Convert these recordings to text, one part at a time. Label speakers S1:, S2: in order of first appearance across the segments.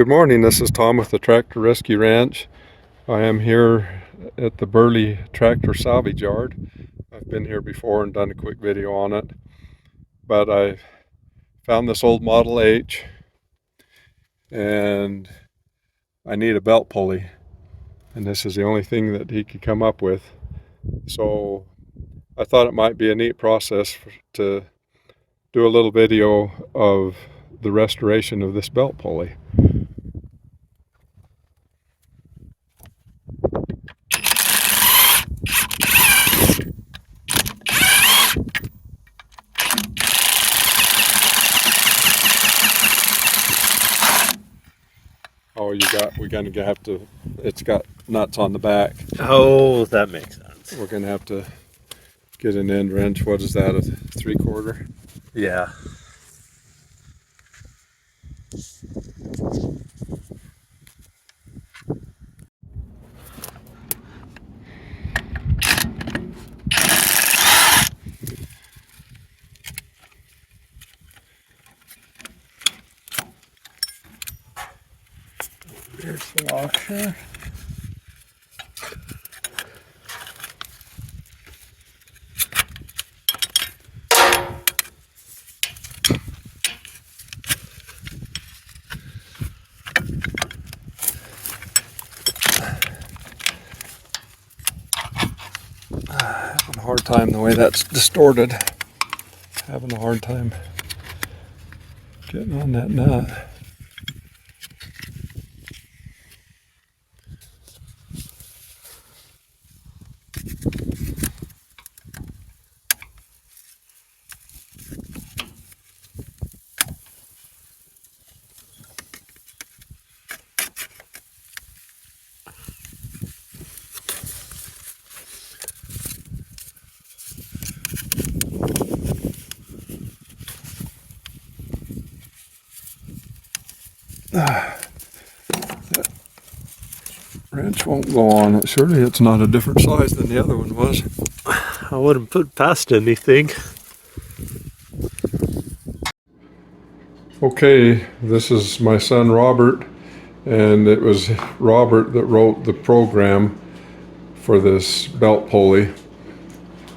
S1: Good morning, this is Tom with the Tractor Rescue Ranch. I am here at the Burley Tractor Salvage Yard. I've been here before and done a quick video on it, but I found this old Model H and I need a belt pulley, and this is the only thing that he could come up with. So I thought it might be a neat process to do a little video of the restoration of this belt pulley. Oh, we're gonna have to, it's got nuts on the back.
S2: Oh, that makes sense.
S1: We're gonna have to get an end wrench. What is that, a 3/4?
S2: Yeah. There's the washer.
S1: Having a hard time the way that's distorted. Having a hard time getting on that nut. That wrench won't go on it. Surely it's not a different size than the other one was.
S2: I wouldn't put past anything.
S1: Okay, this is my son Robert, and it was Robert that wrote the program for this belt pulley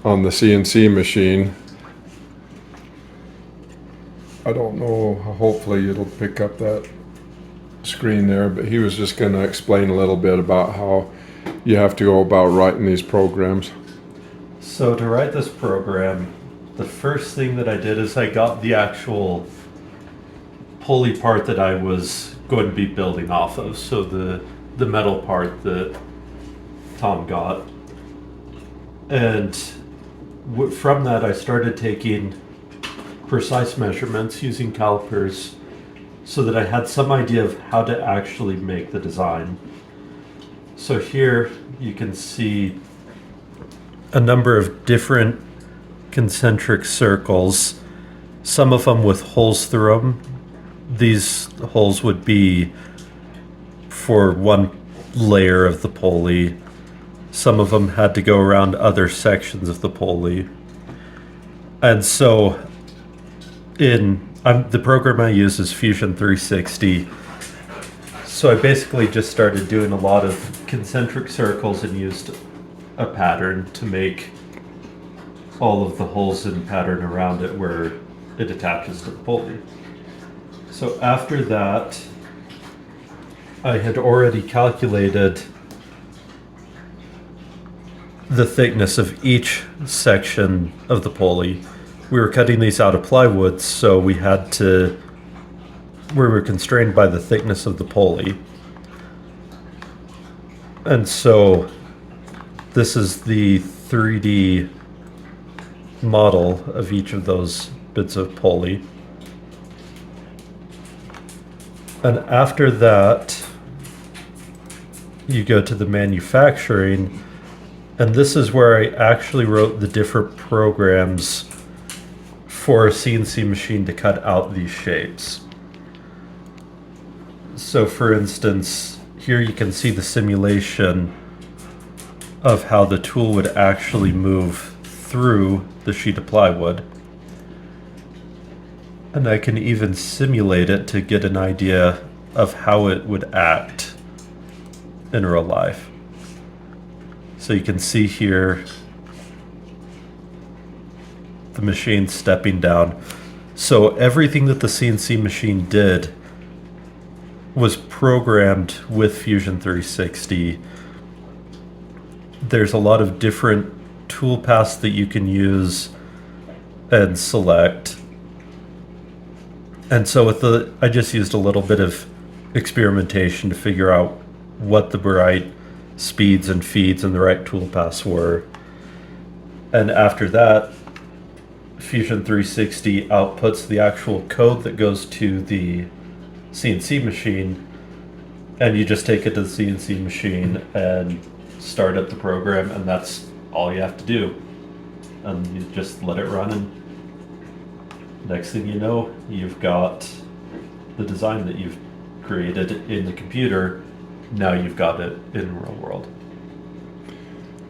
S1: on the CNC machine. I don't know, hopefully it'll pick up that screen there, but he was just going to explain a little bit about how you have to go about writing these programs.
S2: So to write this program, the first thing that I did is I got the actual pulley part that I was going to be building off of. So the metal part that Tom got. And from that I started taking precise measurements using calipers so that I had some idea of how to actually make the design. So here you can see a number of different concentric circles, some of them with holes through them. These holes would be for one layer of the pulley. Some of them had to go around other sections of the pulley. And so the program I use is Fusion 360. So I basically just started doing a lot of concentric circles and used a pattern to make all of the holes in pattern around it where it attaches to the pulley. So after that, I had already calculated the thickness of each section of the pulley. We were cutting these out of plywood, so we were constrained by the thickness of the pulley. And so this is the 3D model of each of those bits of pulley. And after that, you go to the manufacturing, and this is where I actually wrote the different programs for a CNC machine to cut out these shapes. So for instance, here you can see the simulation of how the tool would actually move through the sheet of plywood. And I can even simulate it to get an idea of how it would act in real life. So you can see here the machine stepping down. So everything that the CNC machine did was programmed with Fusion 360. There's a lot of different tool paths that you can use and select. And so I just used a little bit of experimentation to figure out what the right speeds and feeds and the right tool paths were. And after that, Fusion 360 outputs the actual code that goes to the CNC machine, and you just take it to the CNC machine and start up the program, and that's all you have to do. And you just let it run, and next thing you know, you've got the design that you've created in the computer. Now you've got it in the real world.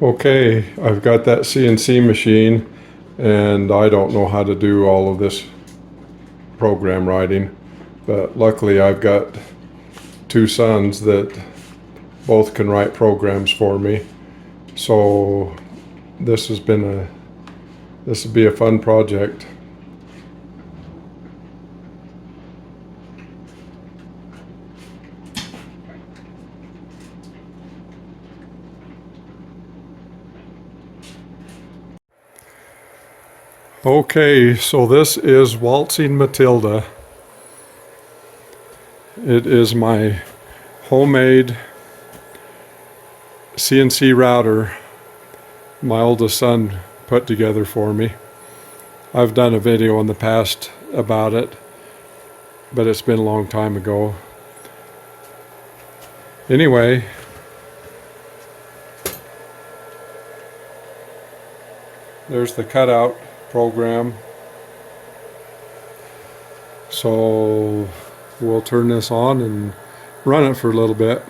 S1: Okay, I've got that CNC machine, and I don't know how to do all of this program writing, but luckily I've got two sons that both can write programs for me. So this will be a fun project. Okay, so this is Waltzing Matilda. It is my homemade CNC router my oldest son put together for me. I've done a video in the past about it, but it's been a long time ago. Anyway, there's the cutout program. So we'll turn this on and run it for a little bit.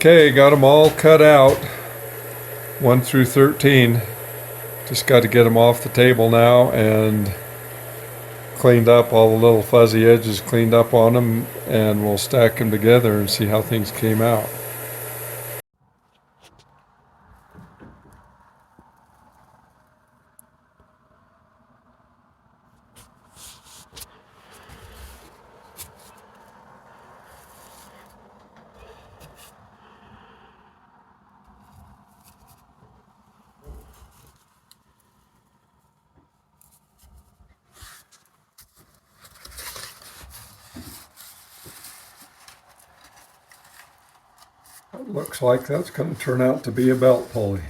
S1: Okay, got them all cut out, 1 through 13. Just got to get them off the table now and cleaned up, all the little fuzzy edges cleaned up on them, and we'll stack them together and see how things came out. Looks like that's going to turn out to be a belt pulley.